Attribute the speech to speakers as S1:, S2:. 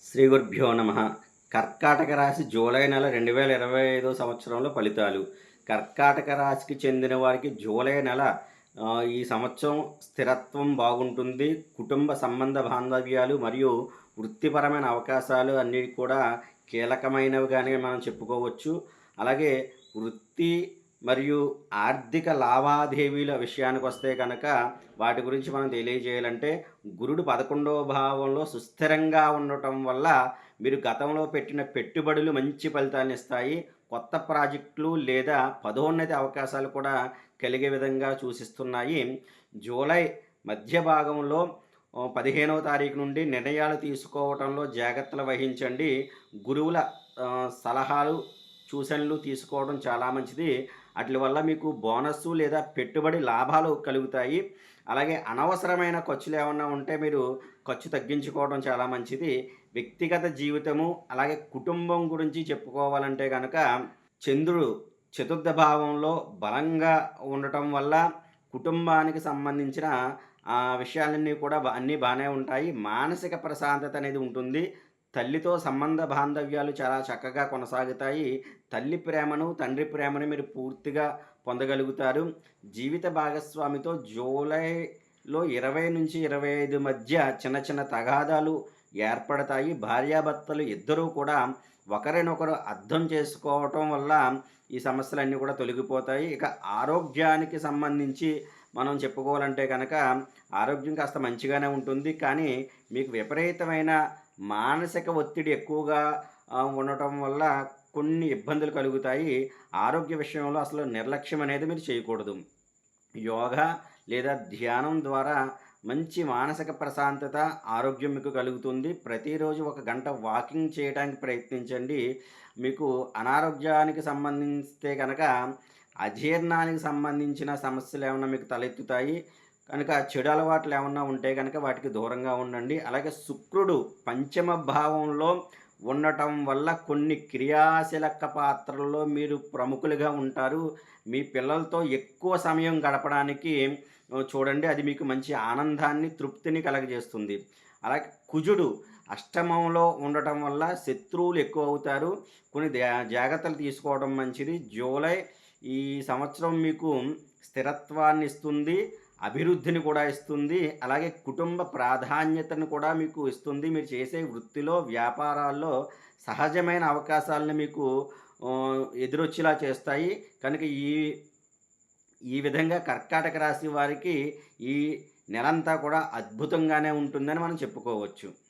S1: శ్రీ గురుభ్యో నమ. కర్కాటక రాశి జూలై నెల 2025 సంవత్సరంలో ఫలితాలు. కర్కాటక రాశికి చెందిన వారికి జూలై నెల ఈ సంవత్సరం స్థిరత్వం బాగుంటుంది. కుటుంబ సంబంధ బాంధవ్యాలు మరియు వృత్తిపరమైన అవకాశాలు అన్నీ కూడా కీలకమైనవిగానే మనం చెప్పుకోవచ్చు. అలాగే వృత్తి మరియు ఆర్థిక లావాదేవీల విషయానికొస్తే కనుక వాటి గురించి మనం తెలియజేయాలంటే, గురుడు 11వ భావంలో సుస్థిరంగా ఉండటం వల్ల మీరు గతంలో పెట్టిన పెట్టుబడులు మంచి ఫలితాన్నిస్తాయి. కొత్త ప్రాజెక్టులు లేదా పదోన్నతి అవకాశాలు కూడా కలిగే విధంగా సూచిస్తున్నాయి. జూలై మధ్య భాగంలో 15వ తారీఖు నుండి నిర్ణయాలు తీసుకోవటంలో జాగ్రత్తలు వహించండి. గురువుల సలహాలు, సూచనలు తీసుకోవడం చాలా మంచిది. ఆటిల వల్ల మీకు బోనస్సు లేదా పెట్టుబడి లాభాలు కలుగుతాయి. అలాగే అనవసరమైన ఖర్చులేమన్నా ఉంటే మీరు ఖర్చు తగ్గించుకోవడం చాలా మంచిది. వ్యక్తిగత జీవితము, అలాగే కుటుంబం గురించి చెప్పుకోవాలంటే గనక చంద్రుడు చతుర్థ భావంలో బలంగా ఉండటం వల్ల కుటుంబానికి సంబంధించిన విషయాలన్నీ కూడా అన్నీ బానే ఉంటాయి. మానసిక ప్రశాంతత అనేది ఉంటుంది. తల్లితో సంబంధ బాంధవ్యాలు చాలా చక్కగా కొనసాగుతాయి. తల్లి ప్రేమను, తండ్రి ప్రేమను మీరు పూర్తిగా పొందగలుగుతారు. జీవిత భాగస్వామితో జూలైలో 20-25 మధ్య చిన్న చిన్న తగాదాలు ఏర్పడతాయి. భార్యాభర్తలు ఇద్దరూ కూడా ఒకరినొకరు అర్థం చేసుకోవటం వల్ల ఈ సమస్యలన్నీ కూడా తొలగిపోతాయి. ఇక ఆరోగ్యానికి సంబంధించి మనం చెప్పుకోవాలంటే గనక ఆరోగ్యం కాస్త మంచిగానే ఉంటుంది. కానీ మీకు విపరీతమైన మానసిక ఒత్తిడి ఎక్కువగా ఉండటం వల్ల కొన్ని ఇబ్బందులు కలుగుతాయి. ఆరోగ్య విషయంలో అసలు నిర్లక్ష్యం అనేది మీరు చేయకూడదు. యోగా లేదా ధ్యానం ద్వారా మంచి మానసిక ప్రశాంతత, ఆరోగ్యం మీకు కలుగుతుంది. ప్రతిరోజు ఒక గంట వాకింగ్ చేయడానికి ప్రయత్నించండి. మీకు అనారోగ్యానికి సంబంధిస్తే గనక అజీర్ణానికి సంబంధించిన సమస్యలేమన్నా మీకు తలెత్తుతాయి. కనుక చెడు అలవాట్లు ఏమన్నా ఉంటే గనక వాటికి దూరంగా ఉండండి. అలాగే శుక్రుడు పంచమ భావంలో ఉండటం వల్ల కొన్ని క్రియాశీలక పాత్రల్లో మీరు ప్రముఖులుగా ఉంటారు. మీ పిల్లలతో ఎక్కువ సమయం గడపడానికి చూడండి. అది మీకు మంచి ఆనందాన్ని, తృప్తిని కలగజేస్తుంది. అలాగే కుజుడు అష్టమంలో ఉండటం వల్ల శత్రువులు ఎక్కువవుతారు. కొన్ని జాగ్రత్తలు తీసుకోవడం మంచిది. జూలై ఈ సంవత్సరం మీకు స్థిరత్వాన్ని ఇస్తుంది. అభివృద్ధిని కూడా ఇస్తుంది. అలాగే కుటుంబ ప్రాధాన్యతను కూడా మీకు ఇస్తుంది. మీరు చేసే వృత్తిలో, వ్యాపారాల్లో సహజమైన అవకాశాలను మీకు ఎదురొచ్చేలా చేస్తాయి. కనుక ఈ ఈ విధంగా కర్కాటక రాశి వారికి ఈ నెలంతా కూడా అద్భుతంగానే ఉంటుందని మనం చెప్పుకోవచ్చు.